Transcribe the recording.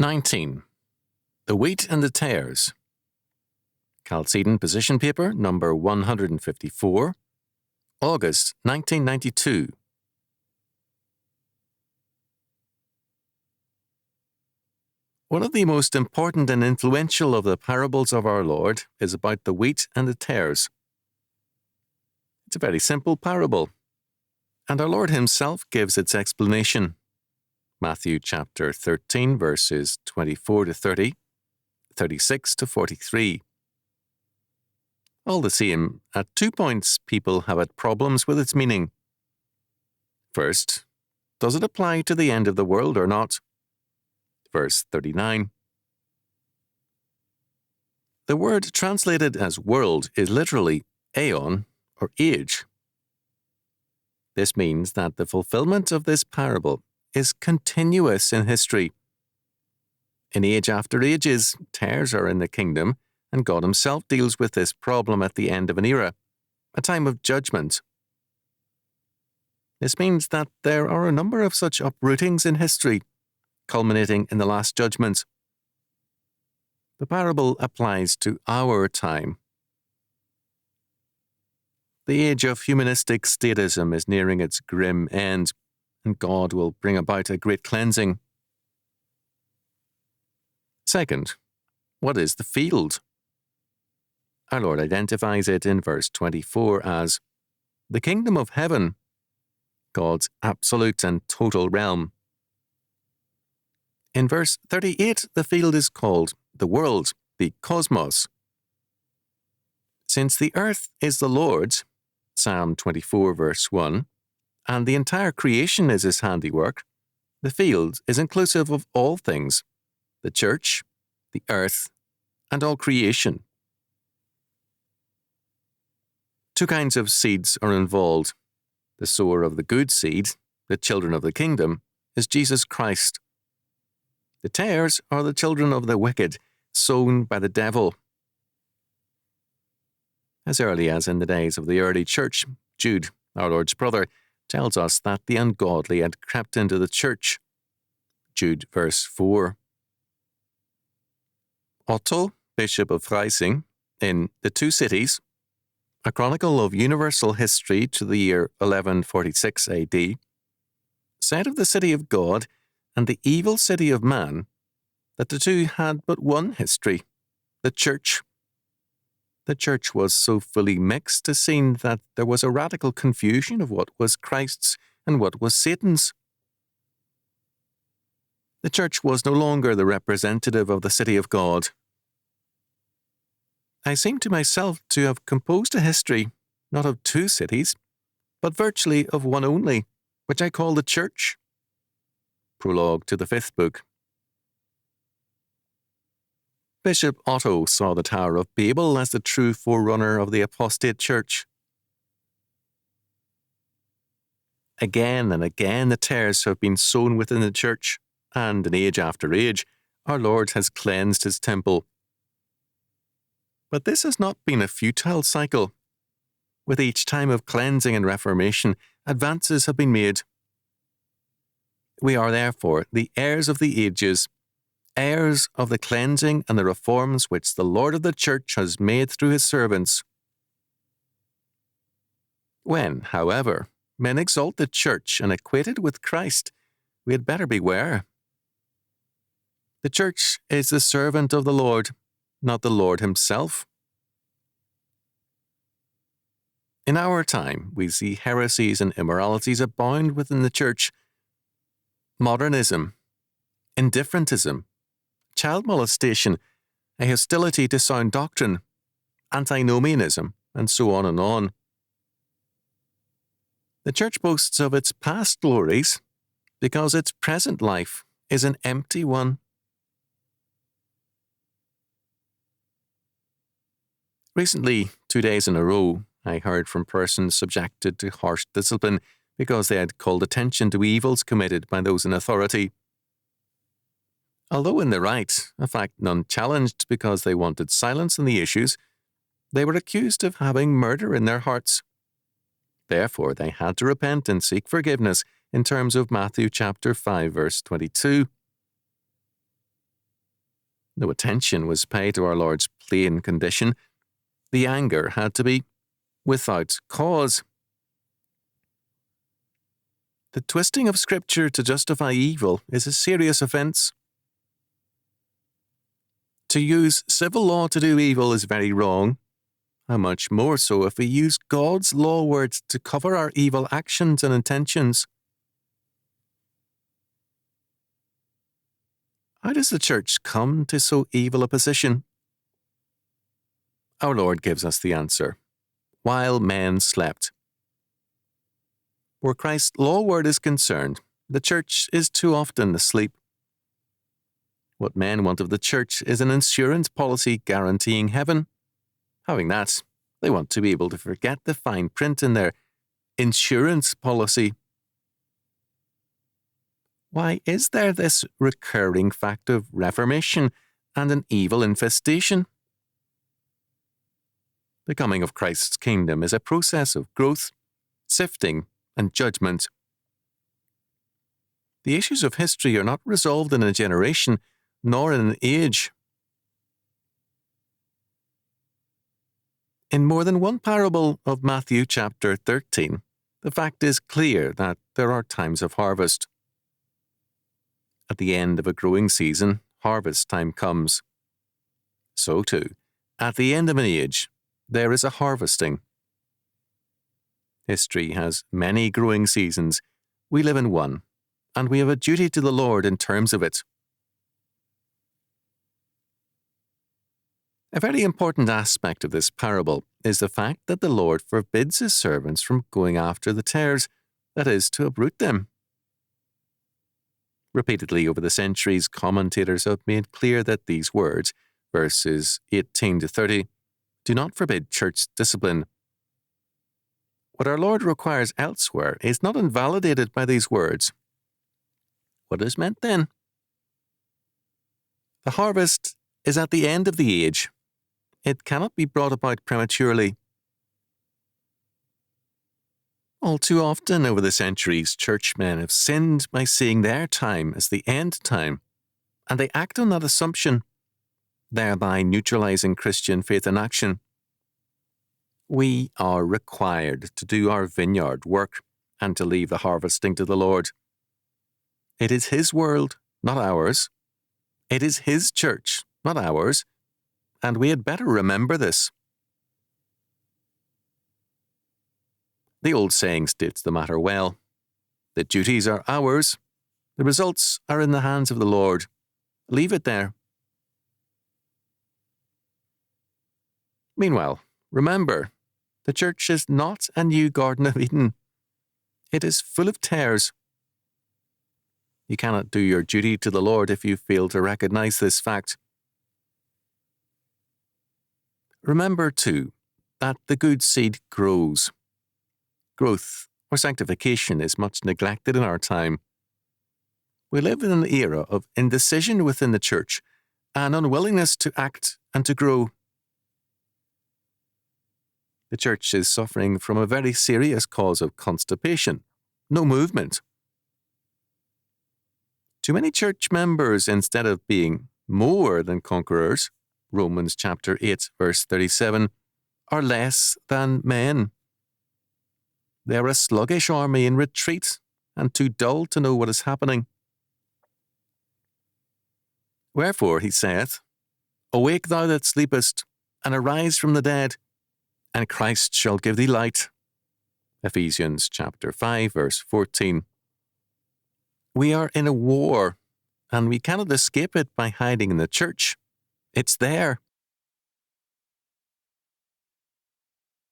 19. The Wheat and the Tares. Chalcedon Position Paper, number 154, August 1992. One of the most important and influential of the parables of our Lord is about the wheat and the tares. It's a very simple parable, and our Lord himself gives its explanation. Matthew chapter 13, verses 24 to 30, 36 to 43. All the same, at 2 points people have had problems with its meaning. First, does it apply to the end of the world or not? Verse 39. The word translated as world is literally aeon or age. This means that the fulfillment of this parable is continuous in history. In age after ages, tares are in the kingdom, and God himself deals with this problem at the end of an era, a time of judgment. This means that there are a number of such uprootings in history, culminating in the Last Judgment. The parable applies to our time. The age of humanistic statism is nearing its grim end, and God will bring about a great cleansing. Second, what is the field? Our Lord identifies it in verse 24 as the kingdom of heaven, God's absolute and total realm. In verse 38, the field is called the world, the cosmos. Since the earth is the Lord's, Psalm 24, verse 1, and the entire creation is his handiwork, the field is inclusive of all things, the church, the earth, and all creation. Two kinds of seeds are involved. The sower of the good seed, the children of the kingdom, is Jesus Christ. The tares are the children of the wicked, sown by the devil. As early as in the days of the early church, Jude, our Lord's brother, tells us that the ungodly had crept into the church. Jude, verse 4. Otto, Bishop of Freising, in The Two Cities, a chronicle of universal history to the year 1146 AD, said of the city of God and the evil city of man that the two had but one history, the church. The church was so fully mixed it seemed that there was a radical confusion of what was Christ's and what was Satan's. The church was no longer the representative of the city of God. I seem to myself to have composed a history, not of two cities, but virtually of one only, which I call the church. Prologue to the 5th book. Bishop Otto saw the Tower of Babel as the true forerunner of the apostate church. Again and again the tares have been sown within the church, and in age after age, our Lord has cleansed his temple. But this has not been a futile cycle. With each time of cleansing and reformation, advances have been made. We are therefore the heirs of the ages, heirs of the cleansing and the reforms which the Lord of the Church has made through his servants. When, however, men exalt the Church and equate it with Christ, we had better beware. The Church is the servant of the Lord, not the Lord himself. In our time, we see heresies and immoralities abound within the Church. Modernism, indifferentism, child molestation, a hostility to sound doctrine, antinomianism, and so on and on. The Church boasts of its past glories because its present life is an empty one. Recently, 2 days in a row, I heard from persons subjected to harsh discipline because they had called attention to evils committed by those in authority. Although in the right, a fact none challenged because they wanted silence on the issues, they were accused of having murder in their hearts. Therefore, they had to repent and seek forgiveness in terms of Matthew chapter 5, verse 22. No attention was paid to our Lord's plain condition. The anger had to be without cause. The twisting of Scripture to justify evil is a serious offence. To use civil law to do evil is very wrong. How much more so if we use God's law words to cover our evil actions and intentions? How does the church come to so evil a position? Our Lord gives us the answer. While men slept. Where Christ's law word is concerned, the church is too often asleep. What men want of the church is an insurance policy guaranteeing heaven. Having that, they want to be able to forget the fine print in their insurance policy. Why is there this recurring fact of reformation and an evil infestation? The coming of Christ's kingdom is a process of growth, sifting, and judgment. The issues of history are not resolved in a generation, nor in an age. In more than one parable of Matthew chapter 13, the fact is clear that there are times of harvest. At the end of a growing season, harvest time comes. So too, at the end of an age, there is a harvesting. History has many growing seasons. We live in one, and we have a duty to the Lord in terms of it. A very important aspect of this parable is the fact that the Lord forbids his servants from going after the tares, that is, to uproot them. Repeatedly over the centuries, commentators have made clear that these words, verses 18 to 30, do not forbid church discipline. What our Lord requires elsewhere is not invalidated by these words. What is meant then? The harvest is at the end of the age. It cannot be brought about prematurely. All too often over the centuries, churchmen have sinned by seeing their time as the end time, and they act on that assumption, thereby neutralizing Christian faith in action. We are required to do our vineyard work and to leave the harvesting to the Lord. It is His world, not ours. It is His church, not ours, and we had better remember this. The old saying states the matter well. The duties are ours. The results are in the hands of the Lord. Leave it there. Meanwhile, remember, the church is not a new Garden of Eden. It is full of tares. You cannot do your duty to the Lord if you fail to recognize this fact. Remember, too, that the good seed grows. Growth or sanctification is much neglected in our time. We live in an era of indecision within the church, an unwillingness to act and to grow. The church is suffering from a very serious cause of constipation, no movement. Too many church members, instead of being more than conquerors, Romans chapter 8, verse 37, are less than men. They are a sluggish army in retreat and too dull to know what is happening. Wherefore, he saith, Awake thou that sleepest, and arise from the dead, and Christ shall give thee light. Ephesians chapter 5, verse 14. We are in a war, and we cannot escape it by hiding in the church. It's there.